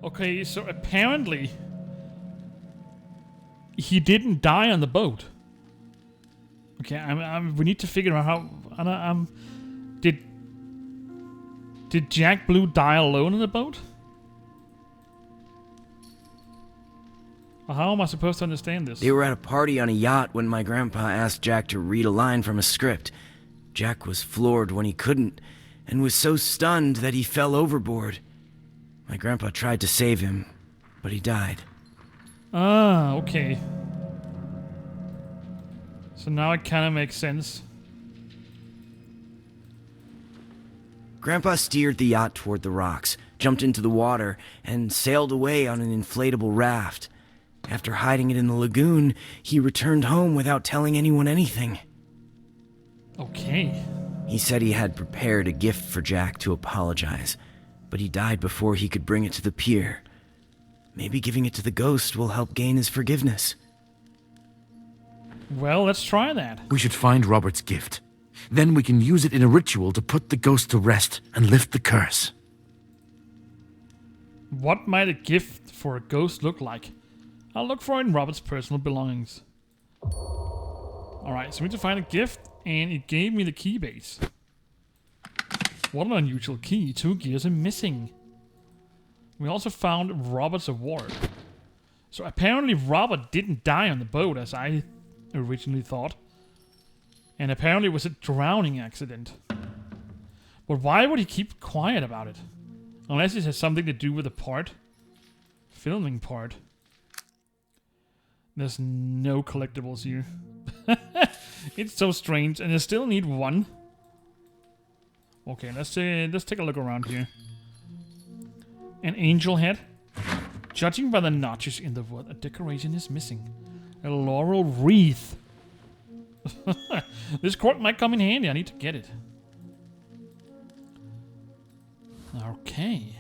Okay, so apparently he didn't die on the boat. Okay, we need to figure out how. Did Jack Blue die alone in the boat? Well, how am I supposed to understand this? They were at a party on a yacht when my grandpa asked Jack to read a line from a script. Jack was floored when he couldn't, and was so stunned that he fell overboard. My grandpa tried to save him, but he died. Ah, okay. So now it kind of makes sense. Grandpa steered the yacht toward the rocks, jumped into the water, and sailed away on an inflatable raft. After hiding it in the lagoon, he returned home without telling anyone anything. Okay. He said he had prepared a gift for Jack to apologize, but he died before he could bring it to the pier. Maybe giving it to the ghost will help gain his forgiveness. Well, let's try that. We should find Robert's gift. Then we can use it in a ritual to put the ghost to rest and lift the curse. What might a gift for a ghost look like? I'll look for it in Robert's personal belongings. Alright, so we need to find a gift, and it gave me the key base. What an unusual key. 2 gears are missing. We also found Robert's award. So apparently Robert didn't die on the boat as I originally thought. And apparently it was a drowning accident. But why would he keep quiet about it? Unless it has something to do with the part. Filming part. There's no collectibles here. It's so strange. And I still need 1. Okay, let's take a look around here. An angel head. Judging by the notches in the wood, a decoration is missing. A laurel wreath. This cord might come in handy. I need to get it. Okay.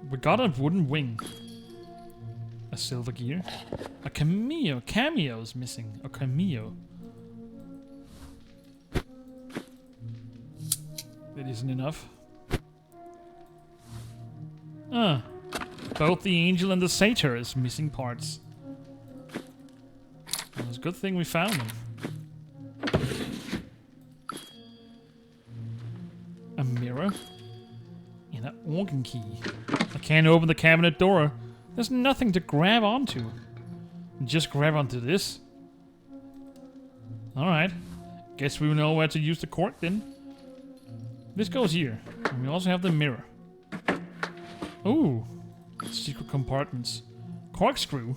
We got a wooden wing. A silver gear. A cameo. Cameo is missing. A cameo. That isn't enough. Both the angel and the satyr is missing parts. Well, it's a good thing we found them. A mirror. And an organ key. I can't open the cabinet door. There's nothing to grab onto. Just grab onto this. Alright. Guess we know where to use the cork then. This goes here. And we also have the mirror. Ooh. Secret compartments. Corkscrew.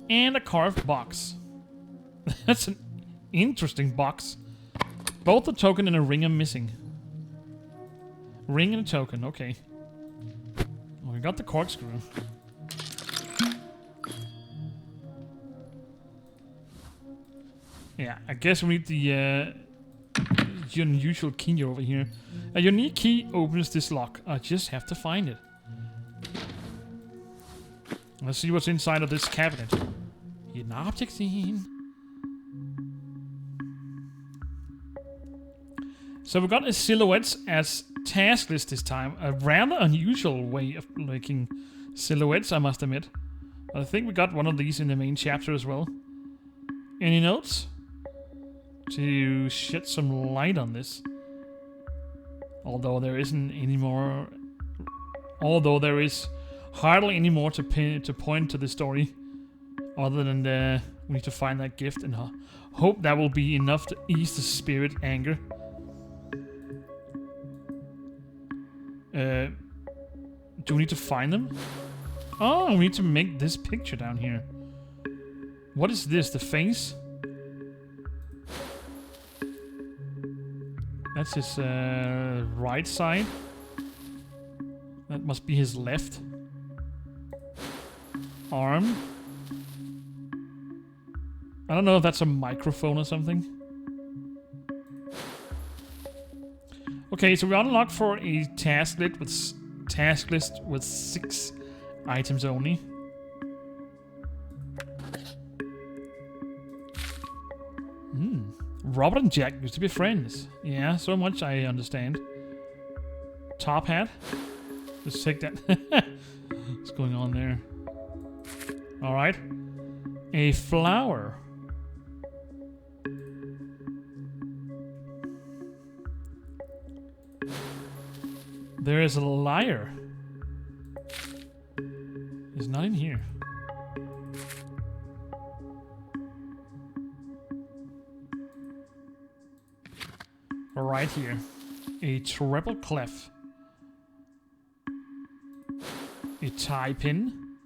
And a carved box. That's an interesting box. Both a token and a ring are missing. Ring and a token, okay. Well, we got the corkscrew. Yeah, I guess we need the unusual key over here. A unique key opens this lock. I just have to find it. Let's see what's inside of this cabinet. Hidden object scene. So we got a silhouettes as task list this time. A rather unusual way of making silhouettes, I must admit. I think we got one of these in the main chapter as well. Any notes? To shed some light on this. Although there isn't any more... Although there is hardly any more to point to the story. Other than we need to find that gift and hope that will be enough to ease the spirit anger. Do we need to find them? Oh, we need to make this picture down here. What is this? The face? That's his right side. That must be his left arm. I don't know if that's a microphone or something. Okay, so we unlocked for a task list with 6 items only. Robert and Jack used to be friends. Yeah, so much I understand. Top hat. Let's take that. What's going on there? Alright. A flower. There is a lyre. It's not in here. Right here. A treble clef. A tie pin.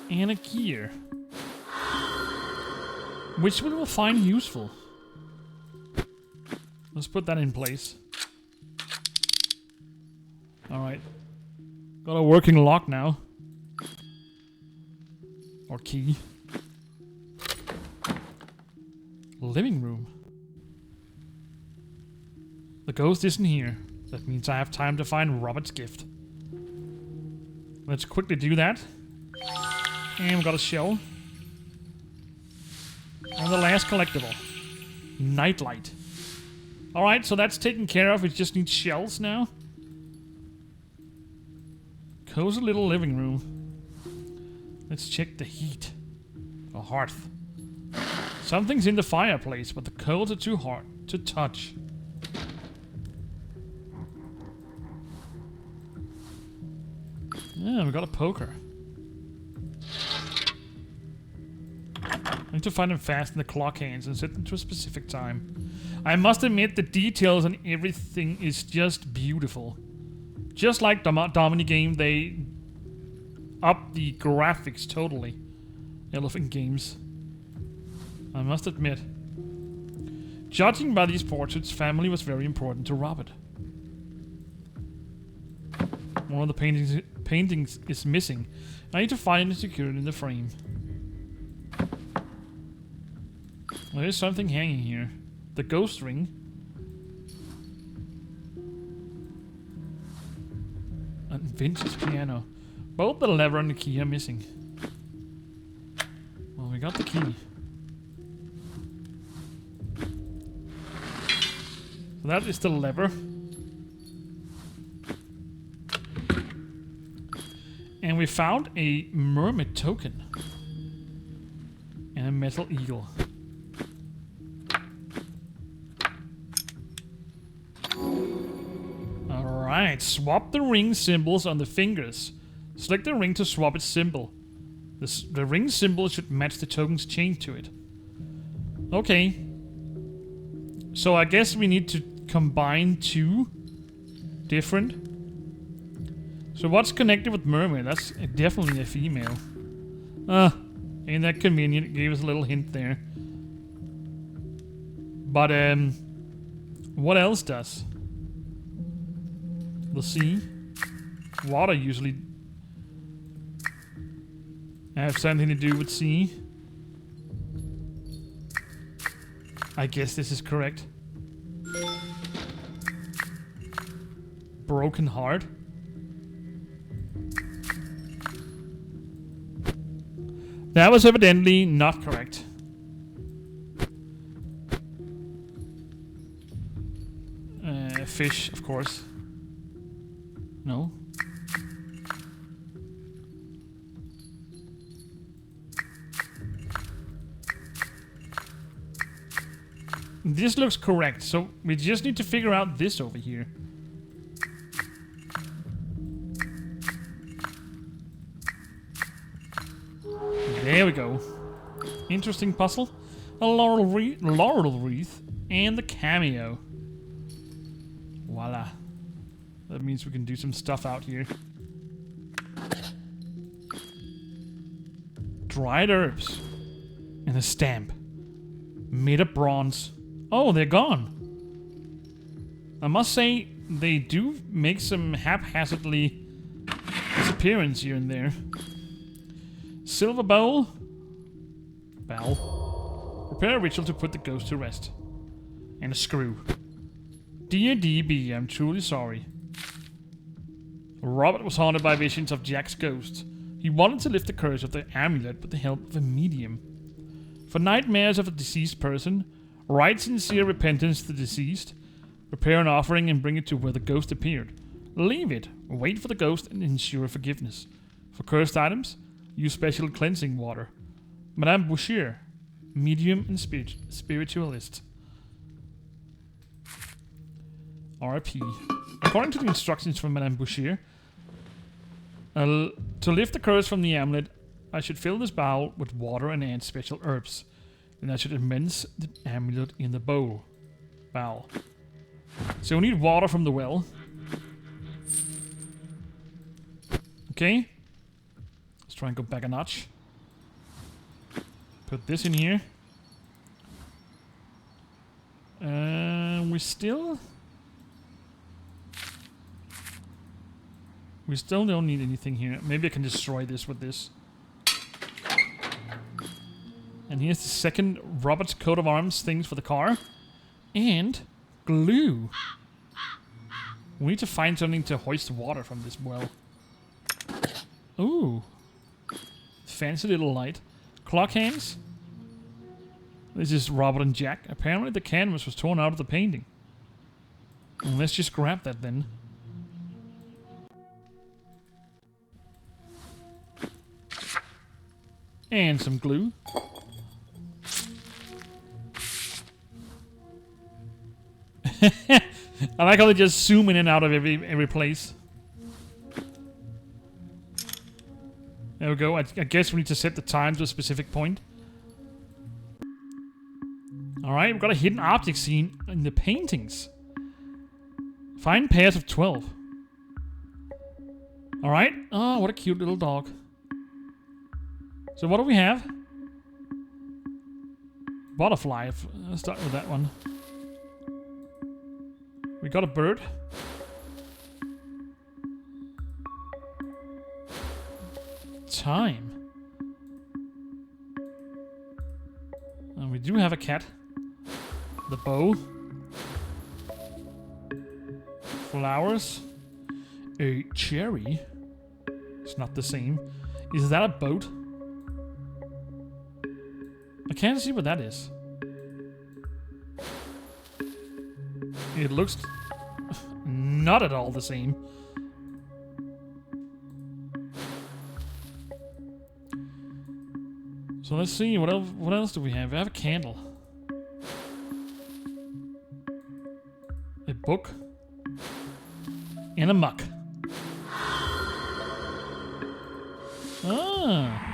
And a gear. Which we will find useful. Let's put that in place. Alright. Got a working lock now. Or key. Living room. The ghost isn't here. That means I have time to find Robert's gift. Let's quickly do that. And we got a shell. And the last collectible. Nightlight. Alright, so that's taken care of. We just need shells now. Cozy little living room. Let's check the heat. A hearth. Something's in the fireplace, but the coals are too hard to touch. Yeah, we got a poker. I need to find them fast in the clock hands and set them to a specific time. I must admit the details and everything is just beautiful. Just like the Domini game, they up the graphics totally. Elephant Games. I must admit. Judging by these portraits, family was very important to Robert. One of the paintings is missing. I need to find and secure it in the frame. There is something hanging here. The ghost ring. And vintage piano. Both the lever and the key are missing. Well, we got the key. So that is the lever. And we found a mermaid token. And a metal eagle. Alright, swap the ring symbols on the fingers. Select the ring to swap its symbol. The ring symbol should match the token's chain to it. Okay. So I guess we need to combine two different. So what's connected with mermaid? That's definitely a female. Ain't that convenient? It gave us a little hint there. But what else does? The sea. Water usually have something to do with sea. I guess this is correct. Broken heart. That was evidently not correct. Fish, of course. No. This looks correct, so we just need to figure out this over here. There we go. Interesting puzzle. A laurel wreath and the cameo. Voila. That means we can do some stuff out here. Dried herbs. And a stamp. Made of bronze. Oh, they're gone. I must say, they do make some haphazardly disappearance here and there. Silver bowl. Bell. Prepare a ritual to put the ghost to rest. And a screw. Dear DB, I'm truly sorry. Robert was haunted by visions of Jack's ghost. He wanted to lift the curse of the amulet with the help of a medium. For nightmares of a deceased person, Write sincere repentance to the deceased. Prepare an offering and bring it to where the ghost appeared. Leave it. Wait for the ghost and ensure forgiveness. For cursed items, use special cleansing water. Madame Boucher, medium and spiritualist. R.I.P. According to the instructions from Madame Boucher, to lift the curse from the amulet, I should fill this bowl with water and add special herbs. Then I should immerse the amulet in the bowl. So we need water from the well. Okay. Let's try and go back a notch. Put this in here. We still don't need anything here. Maybe I can destroy this with this. And here's the second Robert's coat of arms things for the car. And glue. We need to find something to hoist water from this well. Ooh. Fancy little light. Clock hands. This is Robert and Jack. Apparently the canvas was torn out of the painting. And let's just grab that then. And some glue. I like how they just zoom in and out of every place. There we go. I guess we need to set the time to a specific point. Alright, we've got a hidden object scene in the paintings. Find pairs of 12. Alright. Oh, what a cute little dog. So what do we have? Butterfly. Let's start with that one. We got a bird. Time. And we do have a cat. The bow. Flowers. A cherry. It's not the same. Is that a boat? I can't see what that is. It looks not at all the same. So let's see, what else do we have? We have a candle. A book. And a muck. Ah.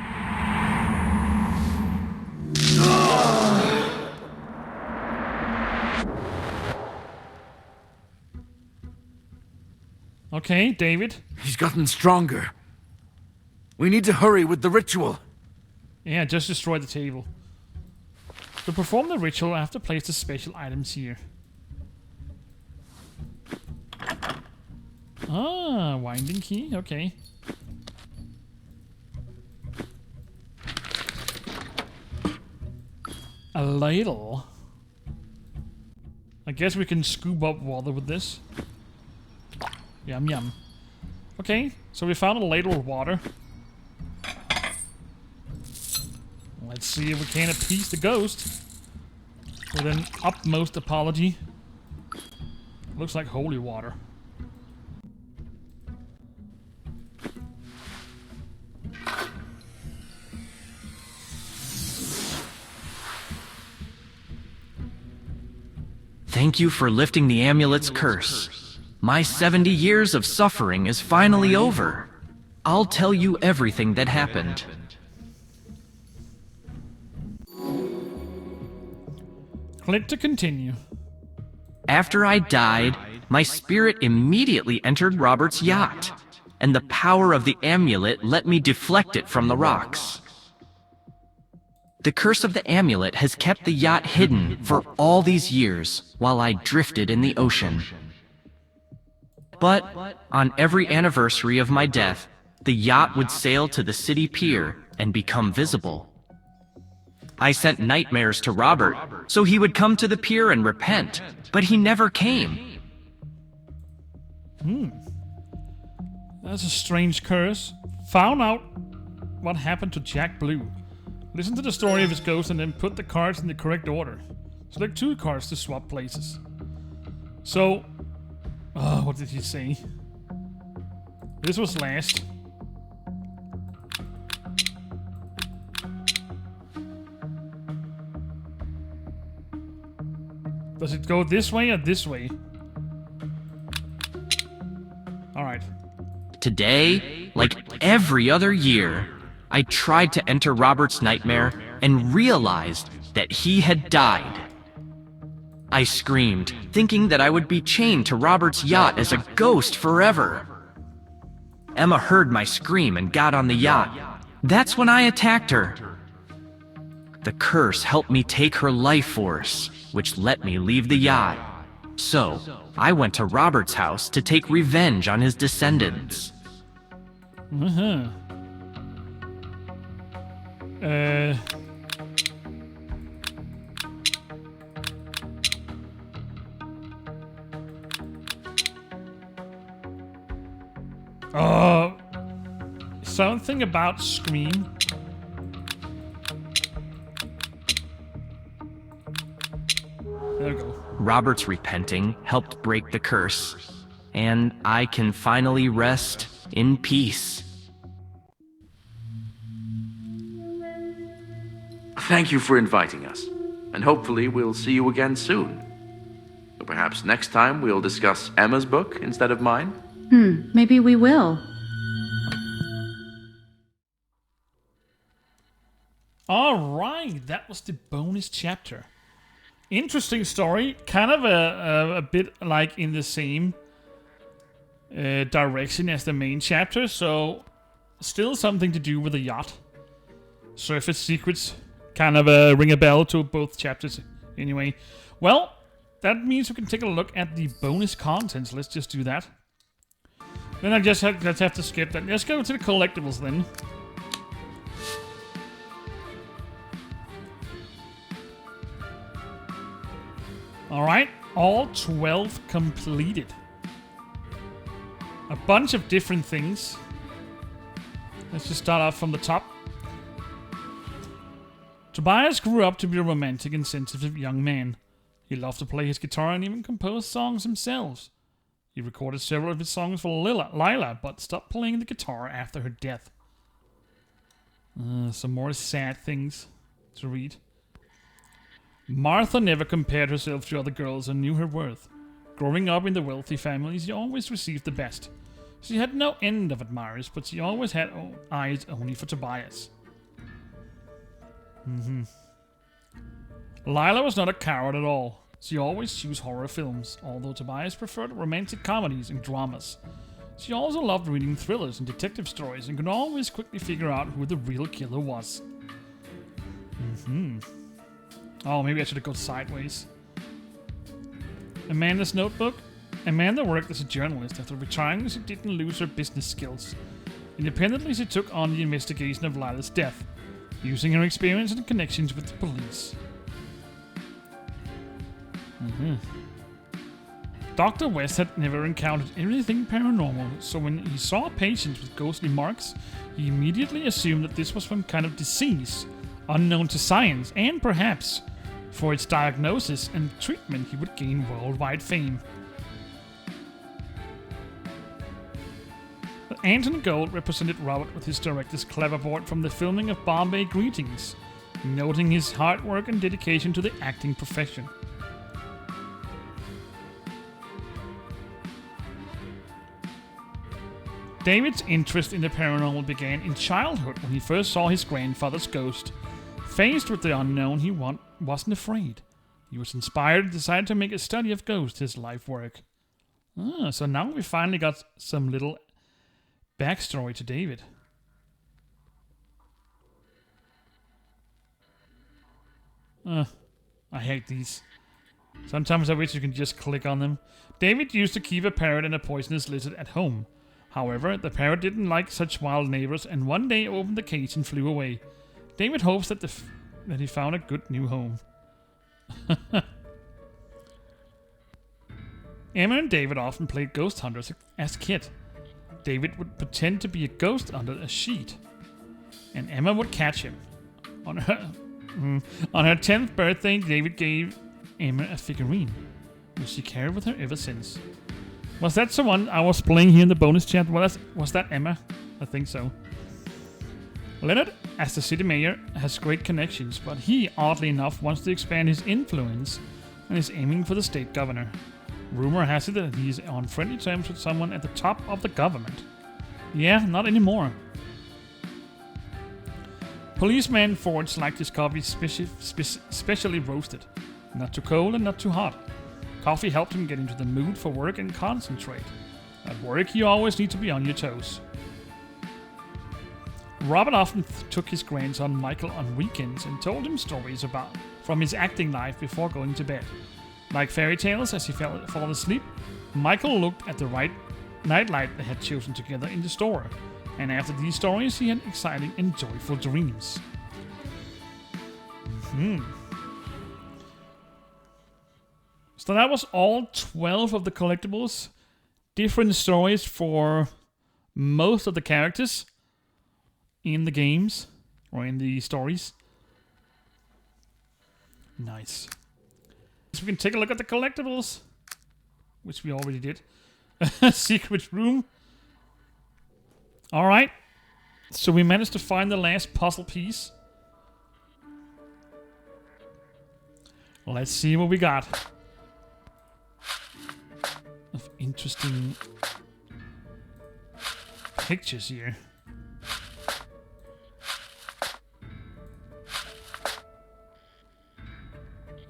Okay, David. He's gotten stronger. We need to hurry with the ritual. Yeah, just destroy the table. To perform the ritual, I have to place the special items here. Ah, winding key, okay. A ladle. I guess we can scoop up water with this. Yum yum. Okay, so we found a ladle of water. Let's see if we can appease the ghost with an utmost apology. Looks like holy water. Thank you for lifting the amulet's curse. My 70 years of suffering is finally over. I'll tell you everything that happened. Click to continue. After I died, my spirit immediately entered Robert's yacht, and the power of the amulet let me deflect it from the rocks. The curse of the amulet has kept the yacht hidden for all these years while I drifted in the ocean. But on every anniversary of my death, the yacht would sail to the city pier and become visible. I sent nightmares to Robert so he would come to the pier and repent, but he never came. That's a strange curse. Found out what happened to Jack Blue. Listen to the story of his ghost and then put the cards in the correct order. Select 2 cards to swap places. So, what did he say? This was last. Does it go this way or this way? Alright. Today, like every other year, I tried to enter Robert's nightmare and realized that he had died. I screamed, thinking that I would be chained to Robert's yacht as a ghost forever. Emma heard my scream and got on the yacht. That's when I attacked her. The curse helped me take her life force, which let me leave the yacht. So, I went to Robert's house to take revenge on his descendants. Something about Scream. There we go. Robert's repenting helped break the curse, and I can finally rest in peace. Thank you for inviting us, and hopefully we'll see you again soon. Or perhaps next time we'll discuss Emma's book instead of mine? Maybe we will. Alright, that was the bonus chapter. Interesting story, kind of a bit like in the same direction as the main chapter, so still something to do with the yacht. Surface secrets, kind of ring a bell to both chapters anyway. Well, that means we can take a look at the bonus contents. Let's just do that. Then let's have to skip that. Let's go to the collectibles then. Alright, all 12 completed. A bunch of different things. Let's just start off from the top. Tobias grew up to be a romantic and sensitive young man. He loved to play his guitar and even compose songs himself. He recorded several of his songs for Lila, but stopped playing the guitar after her death. Some more sad things to read. Martha never compared herself to other girls and knew her worth. Growing up in the wealthy family, she always received the best. She had no end of admirers, but she always had eyes only for Tobias. Lila was not a coward at all. She always chose horror films, although Tobias preferred romantic comedies and dramas. She also loved reading thrillers and detective stories and could always quickly figure out who the real killer was. Oh, maybe I should have gone sideways. Amanda's notebook. Amanda worked as a journalist. After retiring, she didn't lose her business skills. Independently, she took on the investigation of Lila's death, using her experience and connections with the police. Dr. West had never encountered anything paranormal, so when he saw patients with ghostly marks, he immediately assumed that this was some kind of disease, unknown to science, and perhaps, for its diagnosis and treatment, he would gain worldwide fame. Anthony Gold represented Robert with his director's clapperboard from the filming of Bombay Greetings, noting his hard work and dedication to the acting profession. David's interest in the paranormal began in childhood when he first saw his grandfather's ghost. Faced with the unknown, he wasn't afraid. He was inspired and decided to make a study of ghosts his life work. So now we finally got some little backstory to David. I hate these. Sometimes I wish you can just click on them. David used to keep a parrot and a poisonous lizard at home. However, the parrot didn't like such wild neighbors and one day opened the cage and flew away. David hopes that he found a good new home. Emma and David often played ghost hunters as kids. David would pretend to be a ghost under a sheet, and Emma would catch him. On her 10th birthday, David gave Emma a figurine, which she carried with her ever since. Was that the one I was playing here in the bonus chat? Was that Emma? I think so. Leonard, as the city mayor, has great connections, but he, oddly enough, wants to expand his influence and is aiming for the state governor. Rumor has it that he is on friendly terms with someone at the top of the government. Yeah, not anymore. Policeman Forge liked his coffee specially roasted. Not too cold and not too hot. Coffee helped him get into the mood for work and concentrate. At work, you always need to be on your toes. Robert often took his grandson Michael on weekends and told him stories from his acting life before going to bed. Like fairy tales as he fall asleep, Michael looked at the right nightlight they had chosen together in the store. And after these stories, he had exciting and joyful dreams. So that was all 12 of the collectibles. Different stories for most of the characters in the games, or in the stories. Nice. So we can take a look at the collectibles, which we already did. Secret room. Alright, so we managed to find the last puzzle piece. Let's see what we got. Of interesting pictures here.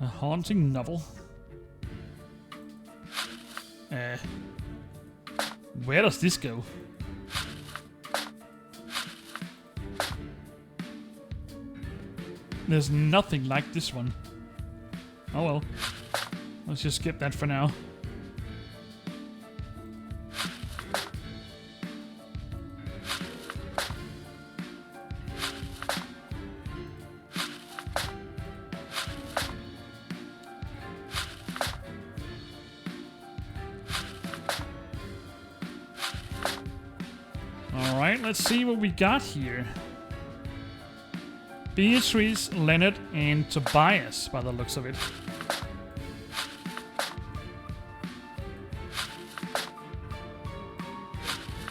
A haunting novel. Where does this go? There's nothing like this one. Oh well. Let's just skip that for now. Alright, let's see what we got here. Beatrice, Leonard, and Tobias, by the looks of it.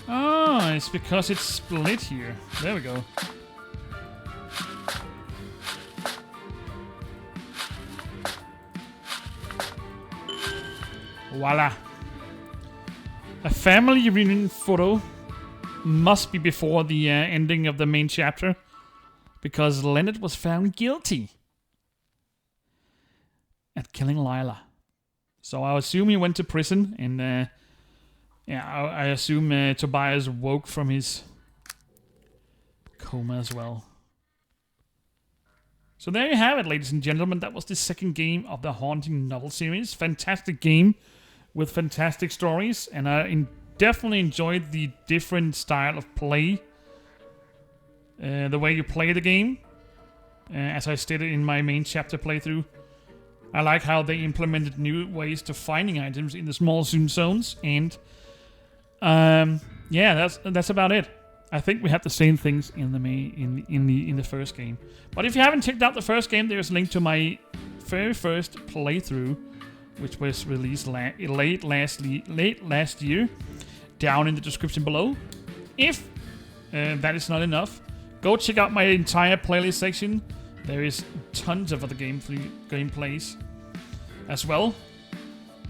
Oh, it's because it's split here. There we go. Voila. A family reunion photo must be before the ending of the main chapter, because Leonard was found guilty at killing Lila. So I assume he went to prison, and I assume Tobias woke from his coma as well. So there you have it, ladies and gentlemen. That was the second game of the Haunting Novel series. Fantastic game with fantastic stories, and I definitely enjoyed the different style of play. The way you play the game, as I stated in my main chapter playthrough. I like how they implemented new ways to finding items in the small zones, and yeah, that's about it. I think we have the same things in the first game. But if you haven't checked out the first game, there's a link to my very first playthrough, which was released late last year, down in the description below. If that is not enough, go check out my entire playlist section. There is tons of other gameplays as well.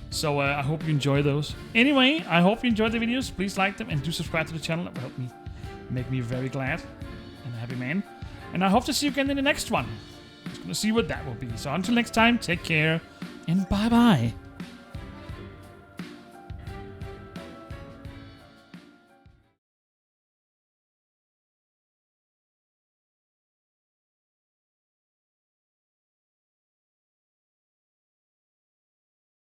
So I hope you enjoy those. Anyway, I hope you enjoyed the videos. Please like them and do subscribe to the channel. That will help me, make me very glad and a happy man. And I hope to see you again in the next one. I'm just gonna see what that will be. So until next time, take care and bye bye.